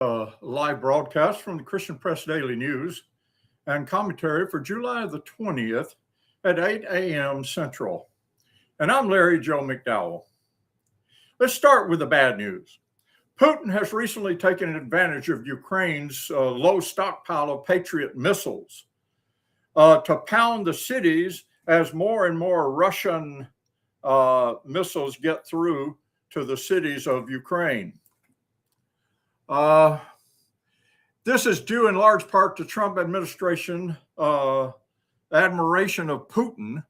Live broadcast from the Christian Press Daily News and commentary for July the 20th at 8 a.m. Central. And I'm Larry Joe McDowell. Let's start with the bad news. Putin has recently taken advantage of Ukraine's low stockpile of Patriot missiles to pound the cities as more and more Russian missiles get through to the cities of Ukraine. This is due in large part to Trump administration admiration of Putin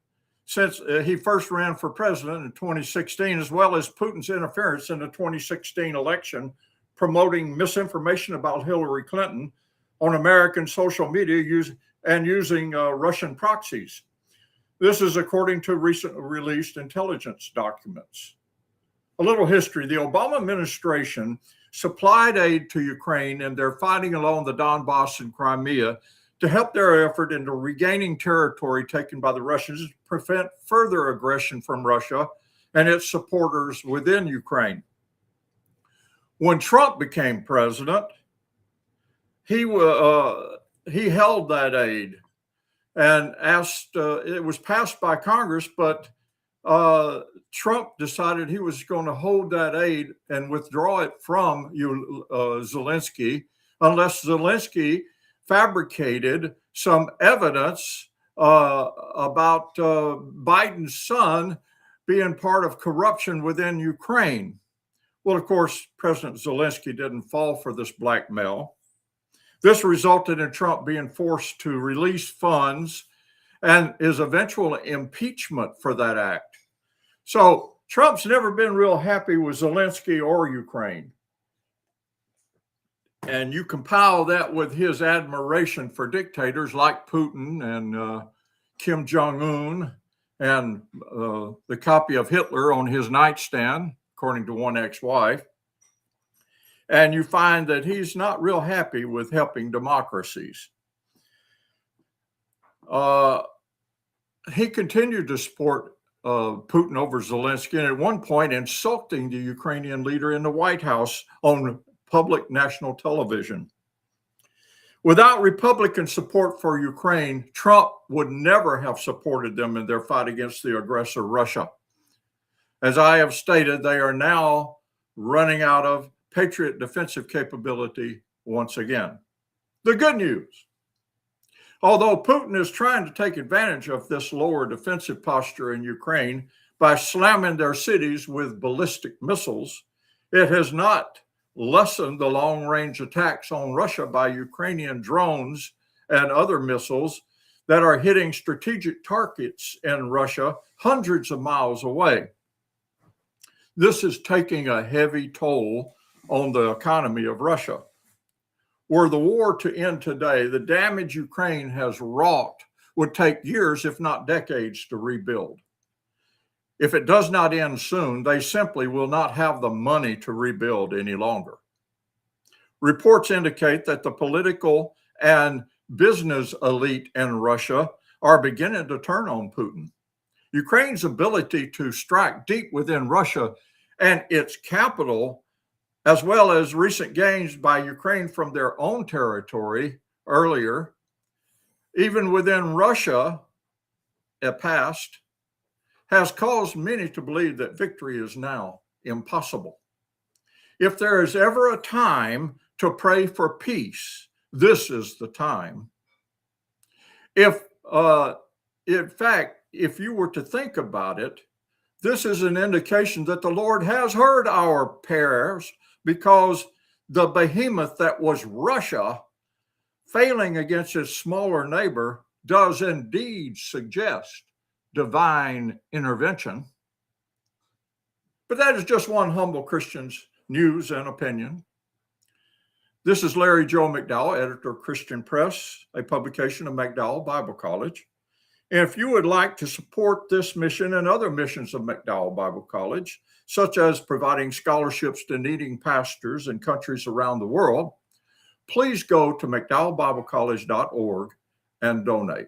since he first ran for president in 2016, as well as Putin's interference in the 2016 election, promoting misinformation about Hillary Clinton on American social media using Russian proxies. This is according to recently released intelligence documents. A little history. The Obama administration supplied aid to Ukraine and their fighting along the Donbass and Crimea to help their effort into regaining territory taken by the Russians to prevent further aggression from Russia and its supporters within Ukraine. When Trump became president, he held that aid and asked, it was passed by Congress, but Trump decided he was going to hold that aid and withdraw it from Zelensky unless Zelensky fabricated some evidence about Biden's son being part of corruption within Ukraine. Well, of course, President Zelensky didn't fall for this blackmail. This resulted in Trump being forced to release funds and his eventual impeachment for that act. So Trump's never been real happy with Zelensky or Ukraine. And you compile that with his admiration for dictators like Putin and Kim Jong-un and the copy of Hitler on his nightstand, according to one ex-wife. And you find that he's not real happy with helping democracies. He continued to support Putin over Zelensky, and at one point insulting the Ukrainian leader in the White House on public national television. Without Republican support for Ukraine, Trump would never have supported them in their fight against the aggressor Russia. As I have stated, they are now running out of Patriot defensive capability once again. The good news. Although Putin is trying to take advantage of this lower defensive posture in Ukraine by slamming their cities with ballistic missiles, it has not lessened the long-range attacks on Russia by Ukrainian drones and other missiles that are hitting strategic targets in Russia hundreds of miles away. This is taking a heavy toll on the economy of Russia. Were the war to end today, the damage Ukraine has wrought would take years, if not decades, to rebuild. If it does not end soon, they simply will not have the money to rebuild any longer. Reports indicate that the political and business elite in Russia are beginning to turn on Putin. Ukraine's ability to strike deep within Russia and its capital, as well as recent gains by Ukraine from their own territory earlier, even within Russia, past, has caused many to believe that victory is now impossible. If there is ever a time to pray for peace, this is the time. In fact, if you were to think about it, this is an indication that the Lord has heard our prayers, because the behemoth that was Russia failing against its smaller neighbor does indeed suggest divine intervention. But that is just one humble Christian's news and opinion. This is Larry Joe McDowell, editor of Christian Press, a publication of McDowell Bible College. And if you would like to support this mission and other missions of McDowell Bible College, such as providing scholarships to needing pastors in countries around the world, please go to mcdowellbiblecollege.org and donate.